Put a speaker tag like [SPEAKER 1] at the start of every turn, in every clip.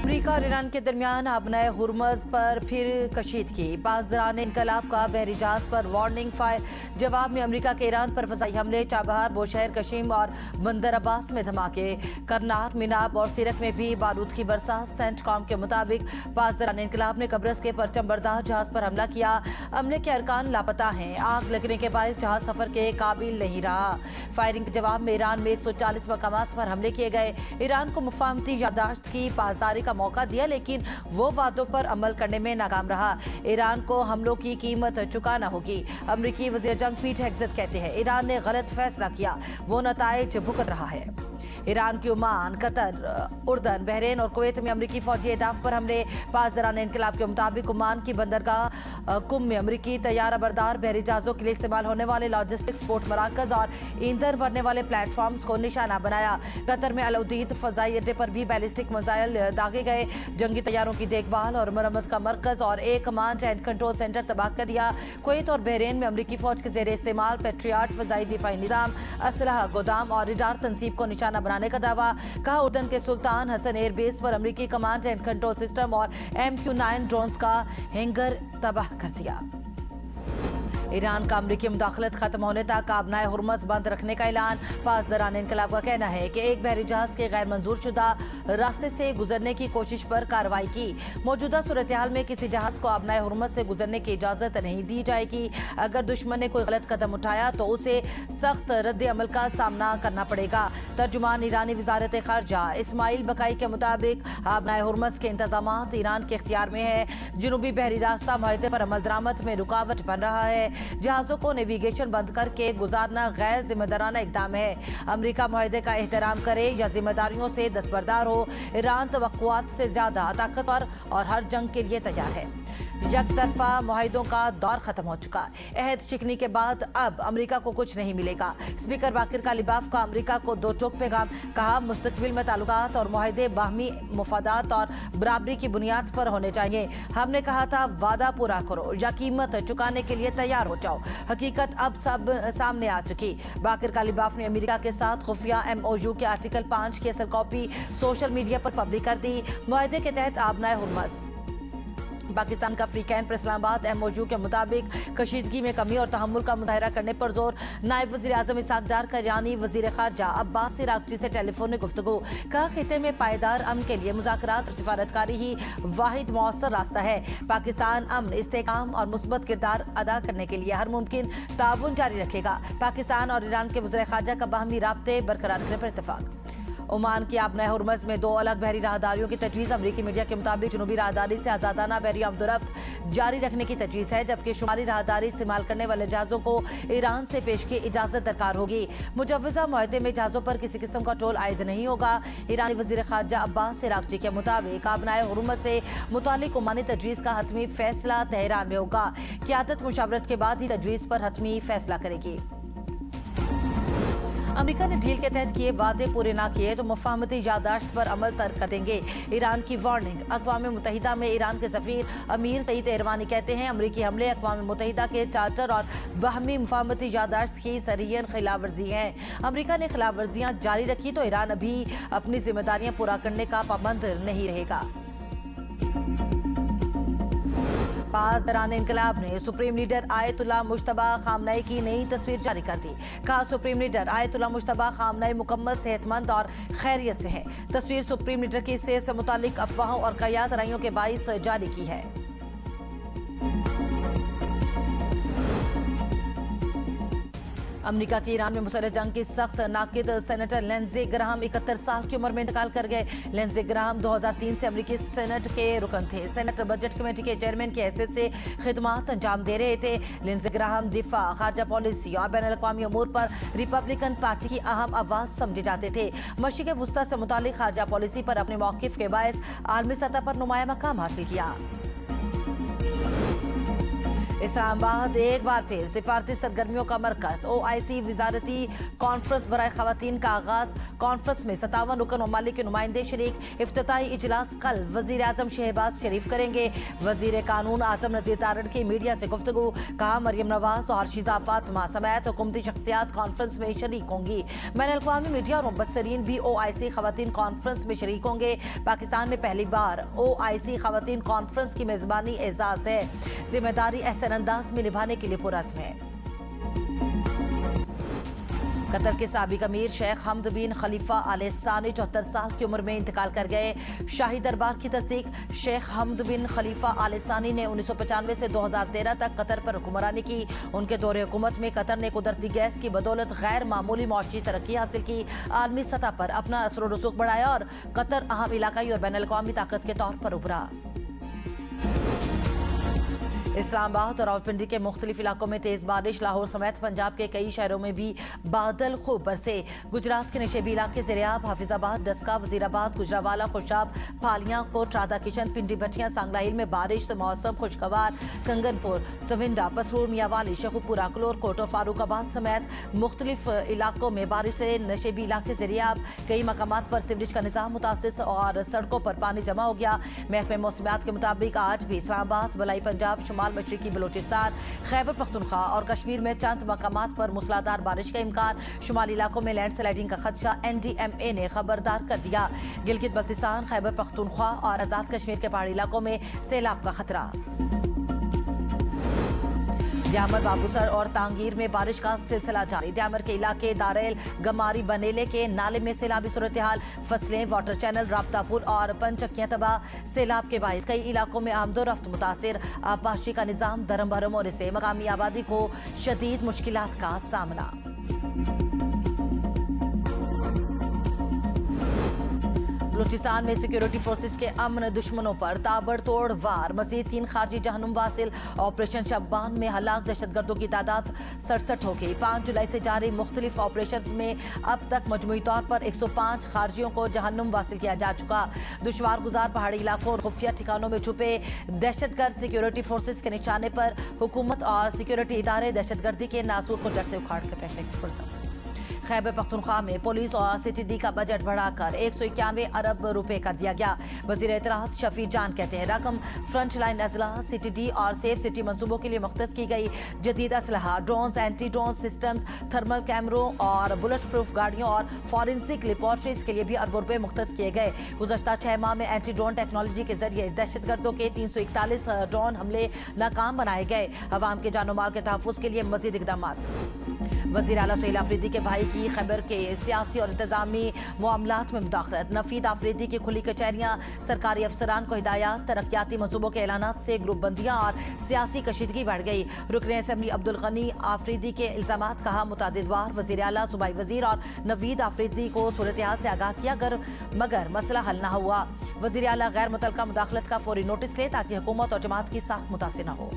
[SPEAKER 1] अमरीका और ईरान के दरमियान आबनाए हुर्मज पर फिर कशीदगी। पासदारान इनकलाब का बहरी जहाज पर वार्निंग फायर। जवाब में अमरीका के ईरान पर फजाई हमले। चाबहार, बोशहर, कशीम और बंदर अब्बास में धमाके। करनाल, मिनाब और सीरत में भी बारूद की बरसात। सेंटकॉम के मुताबिक पासदारान इनकलाब ने कब्रस के परचम बरदार जहाज पर हमला किया। अमले के अरकान लापता हैं। आग लगने के बायस जहाज सफर के काबिल नहीं रहा। फायरिंग के जवाब में ईरान में 140 मकामात पर हमले किए गए। ईरान को मुफाहमती यादाश्त की पासदारी का मौका दिया, लेकिन वो वादों पर अमल करने में नाकाम रहा। ईरान को हमलों की कीमत चुकाना होगी। अमरीकी वज़ीर जंग पीट हेग्सेथ कहते हैं ईरान ने गलत फैसला किया, वो नताइज भुगत रहा है। ईरान की ओमान, कतर, उर्दन, बहरीन और कुवैत में अमरीकी फौजी अहदाफ पर हमले। पासदारान इनकलाब के मुताबिक ओमान की बंदरगाह कुम में अमरीकी तैयारा बरदार बहरी जहाज़ों के लिए इस्तेमाल होने वाले लॉजिस्टिक्स पोर्ट मराकज और ईंधन भरने वाले प्लेटफॉर्म्स को निशाना बनाया। कतर में अल-उदीद फजाई अड्डे पर भी बैलिस्टिक मिसाइल दागे गए। जंगी तैयारों की देखभाल और मरम्मत का मरकज और एक कमांड एंड कंट्रोल सेंटर तबाह कर दिया। कुवैत और बहरीन में अमरीकी फौज के जेर इस्तेमाल पेट्रियाट फजाई दिफाई निज़ाम, असलहा गोदाम और रडार तंसीब को निशाना बनाने का दावा। कहा उर्दन के सुल्तान हसन एयरबेस पर अमरीकी कमांड एंड कंट्रोल सिस्टम और MQ-9 ड्रोन्स का हैंगर तबाह कर दिया। ईरान का अमरीकी मुदाखलत खत्म होने तक आबनाए हुर्मज बंद रखने का ऐलान। पासदारान इनकलाब का कहना है कि एक बहरी जहाज के गैर मंजूर शुदा रास्ते से गुजरने की कोशिश पर कार्रवाई की। मौजूदा सूरत हाल में किसी जहाज को आबनाए हुर्मज से गुजरने की इजाजत नहीं दी जाएगी। अगर दुश्मन ने कोई गलत कदम उठाया तो उसे सख्त रद्द अमल का सामना करना पड़ेगा। तर्जुमान ईरानी वजारत खारजा इस्माइल बकाई के मुताबिक आबनाए हुर्मज के इंतजामात ईरान के इख्तियार में है। जनूबी बहरी रास्ता मुआहदे पर अमल दरामद में रुकावट बन रहा है। जहाजों को नेविगेशन बंद करके गुजारना गैर जिम्मेदाराना इकदाम है। अमरीका मुआहदे का एहतराम करे या जिम्मेदारियों से दस्तबरदार हो। ईरान तवक्कुआत से ज्यादा ताकतवर और हर जंग के लिए तैयार है। एक तरफा मुआहदों का दौर खत्म हो चुका। अहद शिकनी के बाद अब अमरीका को कुछ नहीं मिलेगा। स्पीकर बाकिर कालिबाफ का अमरीका को दो टोक पैगाम। कहा मुस्तकबिल में ताल्लुकात और मुआहदे बाहमी मुफादात और बराबरी की बुनियाद पर होने चाहिए। हमने कहा था वादा पूरा करो या कीमत चुकाने के लिए तैयार हो जाओ। हकीकत अब सब सामने आ चुकी। बाकिर कालिबाफ ने अमेरिका के साथ खुफिया MOU के आर्टिकल 5 की असल कॉपी सोशल मीडिया पर पब्लिक कर दी। मुआहदे के तहत आबनाए हुर्मज पाकिस्तान का फ्री कैंप इस्लामाबाद MOU के मुताबिक कशीदगी में कमी और तहम्मुल का मुजाहरा करने पर जोर। नायब वज़ीर आज़म इसहाक डार का ईरानी वज़ीर ख़ारजा अब्बास इराक़ची से टेलीफोनिक गुफ्तगू। कहा खिते में पायदार अमन के लिए मुज़ाकरात और सिफारतकारी ही वाहिद मौसर रास्ता है। पाकिस्तान अमन, इस्तेहकाम और मुस्बत किरदार अदा करने के लिए हर मुमकिन ताउन जारी रखेगा। पाकिस्तान और ईरान के वज़ीर ख़ारजा का बाहमी राब्ते बरकरार करने पर इत्तफ़ाक़। ओमान की आबनाए हुर्मज में 2 अलग बहरी राहदारियों की तजवीज़। अमरीकी मीडिया के मुताबिक जनूबी राहदारी से आज़ादाना बहरी आमदोरफ्त जारी रखने की तजवीज़ है, जबकि शुमाली राहदारी इस्तेमाल करने वाले जहाज़ों को ईरान से पेश की इजाज़त दरकार होगी। मुजव्वज़ा मुआहदे में जहाज़ों पर किसी किस्म का टोल आयद नहीं होगा। ईरानी वज़ीर ख़ारजा अब्बास इराक़ची के मुताबिक आबनाए हुर्मज से मुतालिक ओमानी तजवीज़ का हतमी फैसला तेहरान में होगा। क़यादत मुशावरत के बाद ही तजवीज़ पर हतमी फैसला करेगी। अमेरिका ने डील के तहत किए वादे पूरे ना किए तो मुफाहमती यादाश्त पर अमल तर्क कर देंगे। ईरान की वार्निंग। अक़वाम मुत्तहिदा में ईरान के सफ़ीर अमीर सईद एरवानी कहते हैं अमरीकी हमले अक़वाम मुत्तहिदा के चार्टर और बाहमी मुफाहमती यादाश्त की सरीहन खिलाफ वर्जी है। अमरीका ने खिलाफ वर्जियाँ जारी रखी तो ईरान अभी अपनी जिम्मेदारियाँ पूरा करने का पाबंद नहीं रहेगा। पासदारान इनकलाब ने सुप्रीम लीडर आयतुल्लाह मुश्तबा खामनई की नई तस्वीर जारी कर दी। कहा सुप्रीम लीडर आयतुल्लाह मुश्तबा खामनई मुकम्मल सेहतमंद और खैरियत से हैं। तस्वीर सुप्रीम लीडर की सेहत से मुतालिक अफवाहों और कयास राइयों के बाइस जारी की है। अमेरिका की ईरान में मुसल्लह जंग की सख्त नाकिद सेनेटर लिंडज़े ग्राहम 71 साल की उम्र में इंतकाल कर गए। लिंडज़े ग्राहम 2003 से अमेरिकी सेनेट के रुकन थे। सेनेट बजट कमेटी के चेयरमैन की हैसियत से खिदमात अंजाम दे रहे थे। लिंडज़े ग्राहम दिफा, खारजा पॉलिसी और बैनुल अक़वामी अमूर पर रिपब्लिकन पार्टी की अहम आवाज़ समझे जाते थे। मशरिक़ वुस्ता से मुतालिक खारजा पॉलिसी पर अपने मौक़िफ़ के बायस आलमी सतह पर नुमाया मकाम हासिल किया। اسلام آباد ایک بار پھر سفارتی سرگرمیوں کا مرکز OIC وزارتی کانفرنس برائے خواتین کا آغاز کانفرنس میں 57 رکن ممالک کے نمائندے شریک افتتاحی اجلاس کل وزیر اعظم شہباز شریف کریں گے وزیر قانون اعظم نذیر تارڑ کی میڈیا سے گفتگو کہا مریم نواز اور شیزہ فاطمہ سمیت حکومتی شخصیات کانفرنس میں شریک ہوں گی بین الاقوامی میڈیا اور مبصرین بھی OIC خواتین کانفرنس میں شریک ہوں گے پاکستان میں پہلی بار OIC خواتین کانفرنس کی میزبانی اعزاز ہے ذمہ داری احسن انداز میں نبھانے کے لیے پرعزم ہے قطر کے سابق امیر شیخ حمد بن خلیفہ آل ثانی 74 سال کی عمر میں انتقال کر گئے شاہی دربار کی تصدیق شیخ حمد بن خلیفہ آل ثانی نے 1995 سے 2013 تک قطر پر حکمرانی کی ان کے دور حکومت میں قطر نے قدرتی گیس کی بدولت غیر معمولی معاشی ترقی حاصل کی عالمی سطح پر اپنا اثر و رسوخ بڑھایا اور قطر اہم علاقائی اور بین الاقوامی طاقت کے طور پر ابھرا اسلام آباد اور راولپنڈی کے مختلف علاقوں میں تیز بارش لاہور سمیت پنجاب کے کئی شہروں میں بھی بادل خوب برسے گجرات کے نشیبی علاقے زیریاب حافظ آباد ڈسکا وزیر آباد گجرانوالہ خوشاب پھالیاں کوٹ رادا کشن پنڈی بٹھیاں سانگلہ ہل میں بارش سے موسم خوشگوار کنگن پور ٹونڈا پسرور میاوالی شیخوپور اکلور کوٹ اور فاروق آباد سمیت مختلف علاقوں میں بارش سے نشیبی علاقے زیریاب کئی مقامات پر سیوریج کا نظام متاثر اور سڑکوں پر پانی جمع ہو گیا محکمہ موسمیات کے مطابق آج بھی اسلام آباد بلائی پنجاب شمال مشرقی بلوچستان خیبر پختونخوا اور کشمیر میں چند مقامات پر موسلادھار بارش کا امکان شمالی علاقوں میں لینڈ سلائڈنگ کا خدشہ NDMA نے خبردار کر دیا گلگت بلتستان خیبر پختونخوا اور آزاد کشمیر کے پہاڑی علاقوں میں سیلاب کا خطرہ دیامر بابوسر اور تانگیر میں بارش کا سلسلہ جاری دیامر کے علاقے داریل گماری بنیلے کے نالے میں سیلابی صورتحال فصلیں واٹر چینل رابطہ پل اور پنچکیاں تباہ سیلاب کے باعث کئی علاقوں میں آمد و رفت متاثر آبپاشی کا نظام درم بھرم ہونے سے مقامی آبادی کو شدید مشکلات کا سامنا بلوچستان میں سیکیورٹی فورسز کے امن دشمنوں پر تابڑ توڑ وار مزید 3 خارجی جہنم واصل آپریشن شبان میں ہلاک دہشت گردوں کی تعداد 67 ہو گئی 5 جولائی سے جاری مختلف آپریشنز میں اب تک مجموعی طور پر 105 خارجیوں کو جہنم واصل کیا جا چکا دشوار گزار پہاڑی علاقوں اور خفیہ ٹھکانوں میں چھپے دہشت گرد سیکیورٹی فورسز کے نشانے پر حکومت اور سیکیورٹی ادارے دہشت گردی کے ناسور کو جڑ سے اکھاڑ کر پھینکنے کی پرسم خیبر پختونخوا میں پولیس اور CTD کا بجٹ بڑھا کر 191 ارب روپے کر دیا گیا وزیر اطلاعات شفیع جان کہتے ہیں رقم فرنٹ لائن اضلاع CTD اور سیف سٹی منصوبوں کے لیے مختص کی گئی جدید اسلحہ drones anti drone systems thermal کیمروں اور بلٹ پروف گاڑیوں اور فورنسک لیبارٹریز کے لیے بھی اربوں روپے مختص کیے گئے گزشتہ 6 ماہ میں اینٹی ڈرون ٹیکنالوجی کے ذریعے دہشت گردوں کے 341 ڈرون حملے ناکام بنائے گئے عوام کے جان و مال کے تحفظ کے لیے مزید اقدامات وزیر اعلیٰ سہیل آفریدی کے بھائی کی خیبر کے سیاسی اور انتظامی معاملات میں مداخلت نفید آفریدی کی کھلی کچہریاں سرکاری افسران کو ہدایات ترقیاتی منصوبوں کے اعلانات سے گروپ بندیاں اور سیاسی کشیدگی بڑھ گئی رکن اسمبلی عبدالغنی آفریدی کے الزامات کہا متعدد بار وزیر اعلیٰ صوبائی وزیر اور نوید آفریدی کو صورتحال سے آگاہ کیا مگر مسئلہ حل نہ ہوا وزیر اعلیٰ غیر متعلقہ مداخلت کا فوری نوٹس لے تاکہ حکومت اور جماعت کی ساکھ متاثر نہ ہو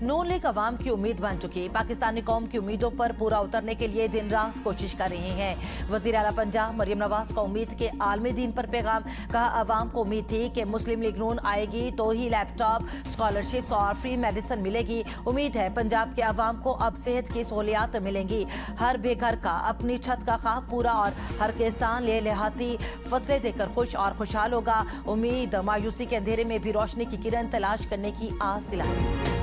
[SPEAKER 1] نون لیگ عوام کی امید بن چکی پاکستانی قوم کی امیدوں پر پورا اترنے کے لیے دن رات کوشش کر رہے ہیں وزیر اعلیٰ پنجاب مریم نواز کا امید کے عالمی دین پر پیغام کہا عوام کو امید تھی کہ مسلم لیگ نون آئے گی تو ہی لیپ ٹاپ اسکالرشپس اور فری میڈیسن ملے گی امید ہے پنجاب کے عوام کو اب صحت کی سہولیات ملیں گی ہر بے گھر کا اپنی چھت کا خواب پورا اور ہر کسان لہلاتی فصلیں دے کر خوش اور خوشحال ہوگا امید مایوسی کے اندھیرے میں بھی روشنی کی کرن تلاش کرنے کی آس دلائے